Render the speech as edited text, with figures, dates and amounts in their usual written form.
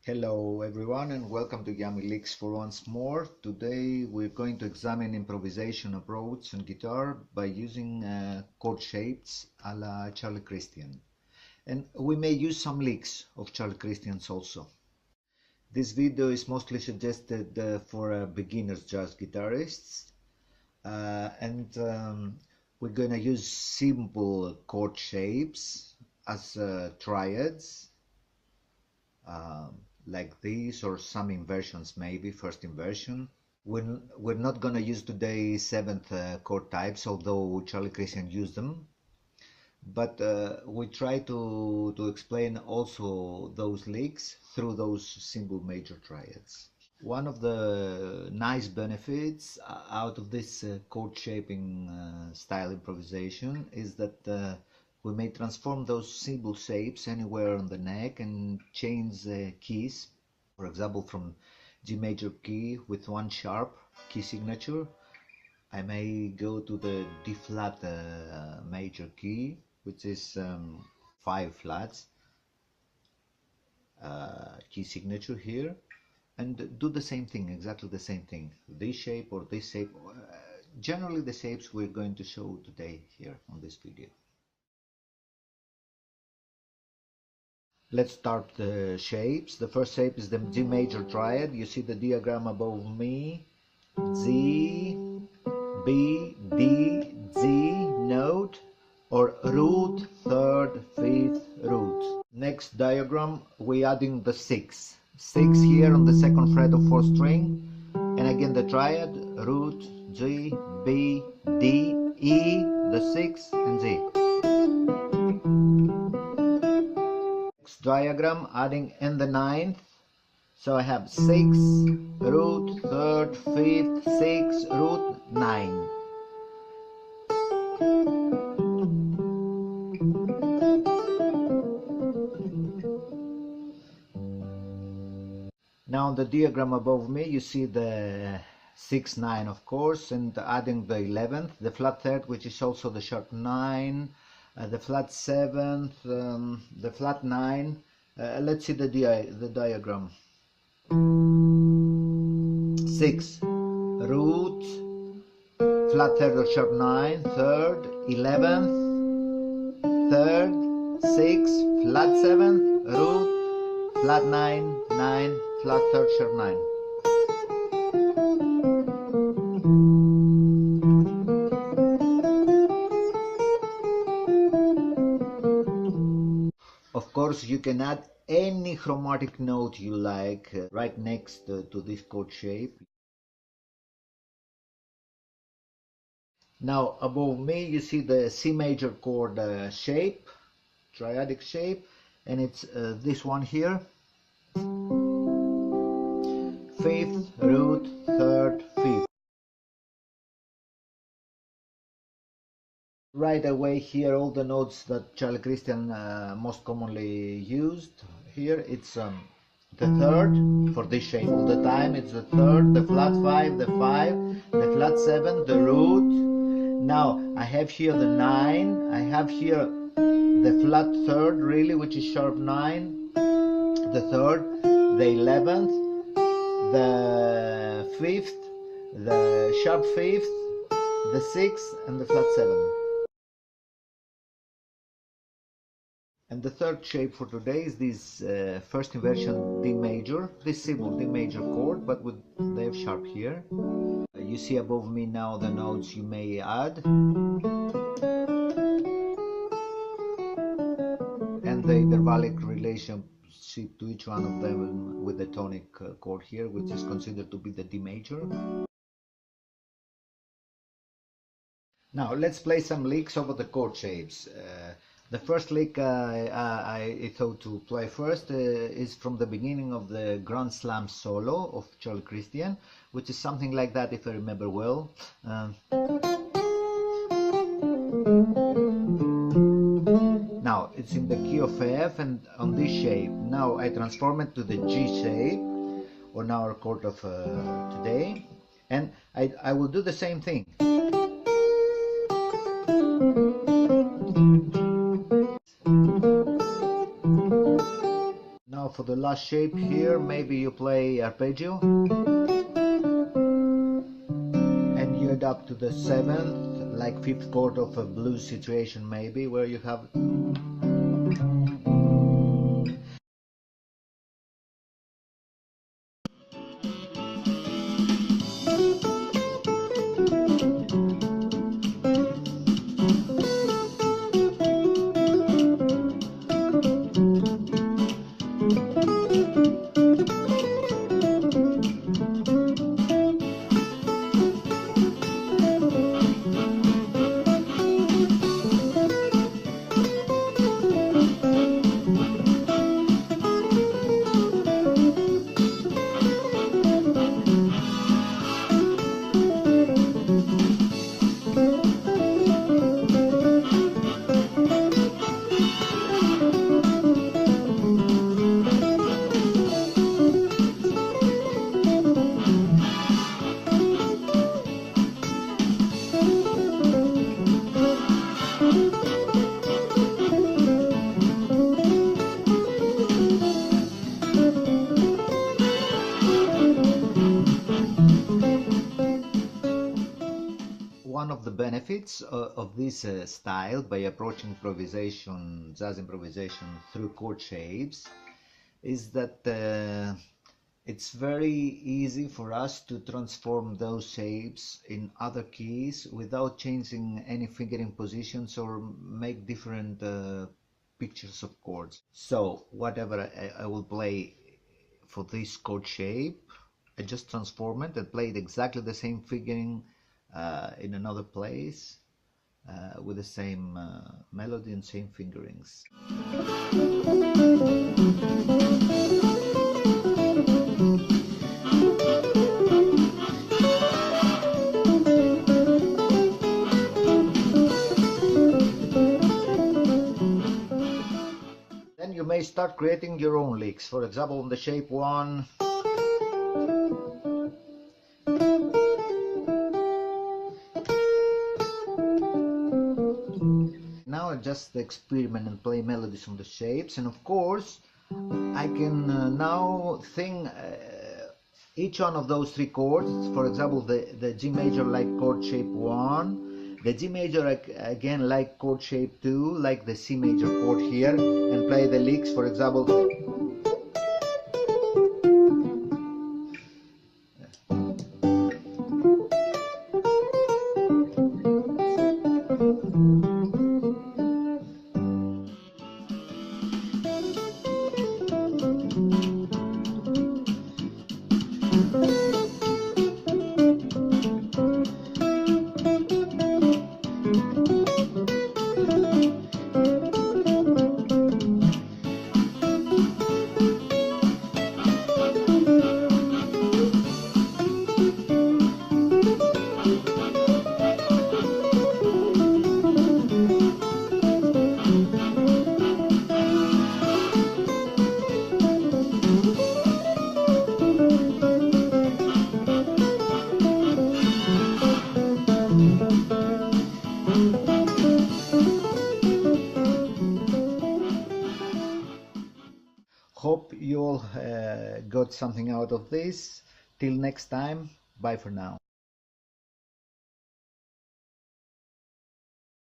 Hello everyone and welcome to Yammy Licks for once more. Today we're going to examine improvisation approach on guitar by using chord shapes a la Charlie Christian. And we may use some licks of Charlie Christian's also. This video is mostly suggested for beginners jazz guitarists we're gonna use simple chord shapes as triads. Like this, or some inversions, maybe first inversion. We're not gonna use today seventh chord types, although Charlie Christian used them, but we try to explain also those licks through those simple major triads. One of the nice benefits out of this chord shaping style improvisation is that we may transform those simple shapes anywhere on the neck and change the keys. For example, from G major key with one sharp key signature, I may go to the D flat major key, which is 5 flats key signature here, and do the same thing, exactly the same thing, this shape or this shape, generally the shapes we're going to show today here on this video. Let's start the shapes. The first shape is the G major triad. You see the diagram above me. G, B, D, G note, or root, third, fifth, root. Next diagram, we're adding the 6. 6 here on the second fret of 4th string. And again the triad, root, G, B, D, E, the 6, and G. Diagram, adding in the 9th, so I have 6 root, 3rd, 5th, 6 root, 9. Now on the diagram above me you see the 6, 9 of course, and adding the 11th, the flat 3rd, which is also the sharp 9, the flat 7th, the flat 9. Let's see the diagram. 6 root, flat 3rd or sharp 9, 3rd, 11th, 3rd, 6, flat 7th, root, flat 9, 9, flat 3rd, sharp 9. Of course, you can add any chromatic note you like right next to this chord shape. Now above me you see the C major chord shape, triadic shape, and it's this one here. 5th, root, 3rd, 5th. Right away here all the notes that Charlie Christian most commonly used. Here it's the 3rd for this shape all the time. It's the 3rd, the flat 5, the 5, the flat 7, the root. Now I have here the 9, I have here the flat 3rd really, which is sharp 9, the 3rd, the 11th, the 5th, the sharp 5th, the 6th, and the flat 7. And the third shape for today is this first inversion D major, this simple D major chord, but with the F sharp here. You see above me now the notes you may add. And the intervallic relationship to each one of them with the tonic chord here, which is considered to be the D major. Now let's play some licks over the chord shapes. The first lick I thought to play first is from the beginning of the Grand Slam solo of Charlie Christian, which is something like that if I remember well. Now it's in the key of F and on this shape. Now I transform it to the G shape on our chord of today, and I will do the same thing. Now for the last shape here, maybe you play arpeggio and you adapt to the 7th, like 5th chord of a blues situation maybe, where you have one of the benefits of this style by approaching improvisation, jazz improvisation through chord shapes is that it's very easy for us to transform those shapes in other keys without changing any fingering positions or make different pictures of chords. So whatever I will play for this chord shape, I just transform it and play it exactly the same fingering in another place with the same melody and same fingerings. Then you may start creating your own licks. For example, on the shape 1, now I just experiment and play melodies on the shapes, and of course I can now sing each one of those 3 chords. For example, the G major like chord shape 1, the G major again like chord shape 2, like the C major chord here, and play the licks. For example, hope you all got something out of this. Till next time, bye for now.